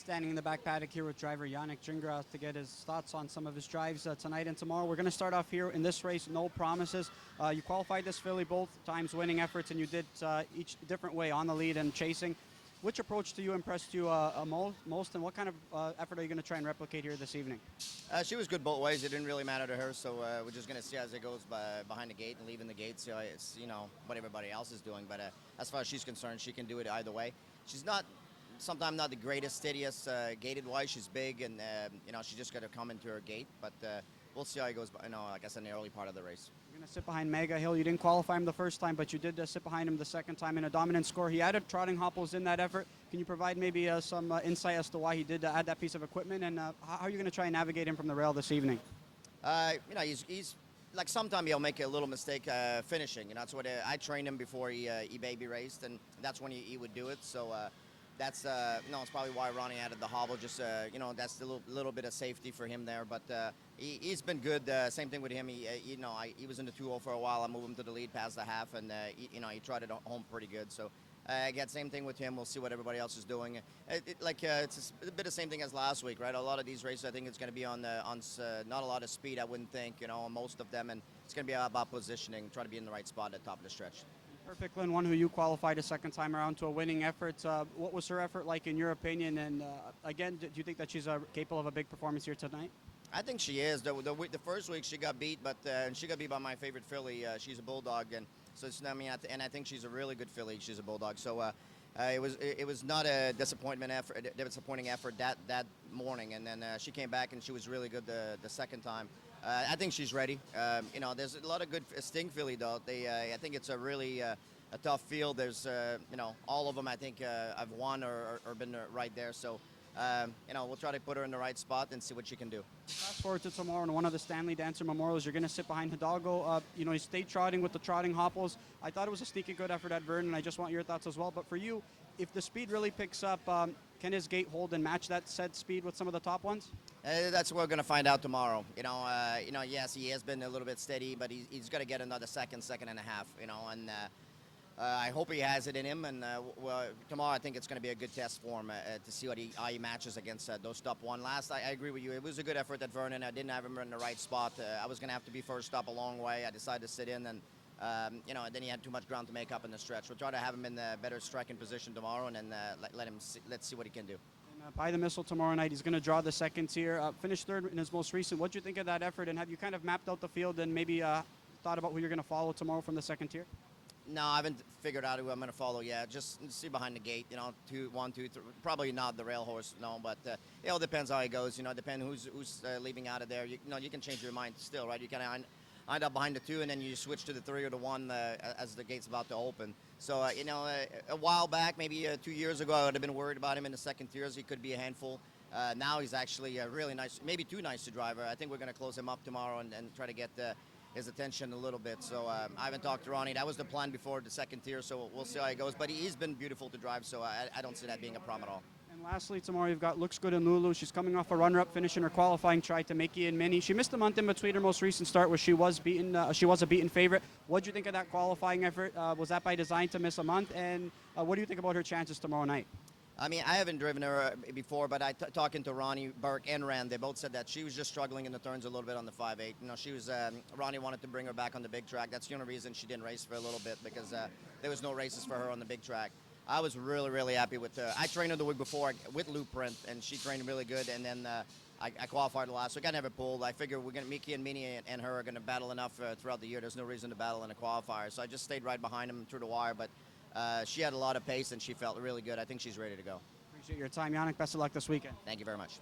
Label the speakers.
Speaker 1: Standing in the back paddock here with driver Yannick Gingras to get his thoughts on some of his drives tonight and tomorrow. We're going to start off here in this race, no promises. You qualified this filly both times, winning efforts, and you did each different way, on the lead and chasing. Which approach to you impressed you most, and what kind of effort are you going to try and replicate here this evening?
Speaker 2: She was good both ways. It didn't really matter to her, so we're just going to see as it goes behind the gate and leaving the gate. So it's, what everybody else is doing. But as far as she's concerned, she can do it either way. She's sometimes not the greatest, steadiest gated-wise. She's big, and, she just got to come into her gate. But we'll see how it goes, I guess, in the early part of the race.
Speaker 1: You're going to sit behind Mega Hill. You didn't qualify him the first time, but you did sit behind him the second time in a dominant score. He added trotting hopples in that effort. Can you provide maybe some insight as to why he did add that piece of equipment, and how are you going to try and navigate him from the rail this evening?
Speaker 2: He's like sometimes he'll make a little mistake finishing. That's what I trained him before he baby raced, and that's when he would do it. So that's it's probably why Ronnie added the hobble. Just that's a little bit of safety for him there. But he's been good. Same thing with him. He was in the 2-0 for a while. I moved him to the lead past the half, and he tried it home pretty good. So. Again, same thing with him. We'll see what everybody else is doing. It's a bit of the same thing as last week, right? A lot of these races, I think it's going to be on not a lot of speed, I wouldn't think, on most of them. And it's going to be about positioning, try to be in the right spot at the top of the stretch.
Speaker 1: Perfect Lynn, one who you qualified a second time around to a winning effort. What was her effort like in your opinion? And again, do you think that she's capable of a big performance here tonight?
Speaker 2: I think she is. The first week she got beat, but she got beat by my favorite filly. She's a bulldog, and so I think she's a really good filly. She's a bulldog. So it was not a disappointing effort that morning, and then she came back and she was really good the second time. I think she's ready. There's a lot of good Sting filly though. I think it's a really a tough field. There's all of them I think I've won or been right there. So. We'll try to put her in the right spot and see what she can do.
Speaker 1: Fast forward to tomorrow in one of the Stanley Dancer Memorials. You're going to sit behind Hidalgo. He stayed trotting with the trotting hopples. I thought it was a sneaky good effort at Vernon. I just want your thoughts as well. But for you, if the speed really picks up, can his gait hold and match that said speed with some of the top ones?
Speaker 2: That's what we're going to find out tomorrow. Yes, he has been a little bit steady, but he's got to get another second and a half. And. I hope he has it in him, and tomorrow I think it's going to be a good test for him to see how he matches against those top one. Last, I agree with you. It was a good effort at Vernon. I didn't have him in the right spot. I was going to have to be first up a long way. I decided to sit in, and then he had too much ground to make up in the stretch. We'll try to have him in the better striking position tomorrow, and then let's see what he can do.
Speaker 1: And, by the missile tomorrow night, he's going to draw the second tier. Finished third in his most recent. What do you think of that effort, and have you kind of mapped out the field and maybe thought about who you're going to follow tomorrow from the second tier?
Speaker 2: No, I haven't figured out who I'm going to follow yet. Just see behind the gate, 1, 2, 3. Probably not the rail horse, no, but it all depends how it goes. Depending who's leaving out of there. You can change your mind still, right? You can end up behind the 2, and then you switch to the 3 or the 1 as the gate's about to open. So, a while back, maybe 2 years ago, I would have been worried about him in the second tiers. He could be a handful. Now he's actually really nice, maybe too nice to drive. I think we're going to close him up tomorrow and try to get his attention a little bit. So I haven't talked to Ronnie. That was the plan before the second tier, so we'll see how it goes. But he's been beautiful to drive, so I don't see that being a problem at all.
Speaker 1: And lastly, tomorrow you've got Looks Good in Lulu. She's coming off a runner-up finish in her qualifying try to Mickey and Minnie. She missed a month in between her most recent start where she was beaten. She was a beaten favorite. What do you think of that qualifying effort? Was that by design to miss a month? And what do you think about her chances tomorrow night?
Speaker 2: I mean, I haven't driven her before, but talking to Ronnie, Burke, and Rand, they both said that she was just struggling in the turns a little bit on the 5/8. She was. Ronnie wanted to bring her back on the big track. That's the only reason she didn't race for a little bit, because there was no races for her on the big track. I was really, really happy with her. I trained her the week before with Blueprint, and she trained really good. And then I qualified last week. I never pulled. I figured Mickey and Minnie and her are going to battle enough throughout the year. There's no reason to battle in a qualifier. So I just stayed right behind them through the wire. But she had a lot of pace, and she felt really good. I think she's ready to go.
Speaker 1: Appreciate your time, Yannick. Best of luck this weekend.
Speaker 2: Thank you very much.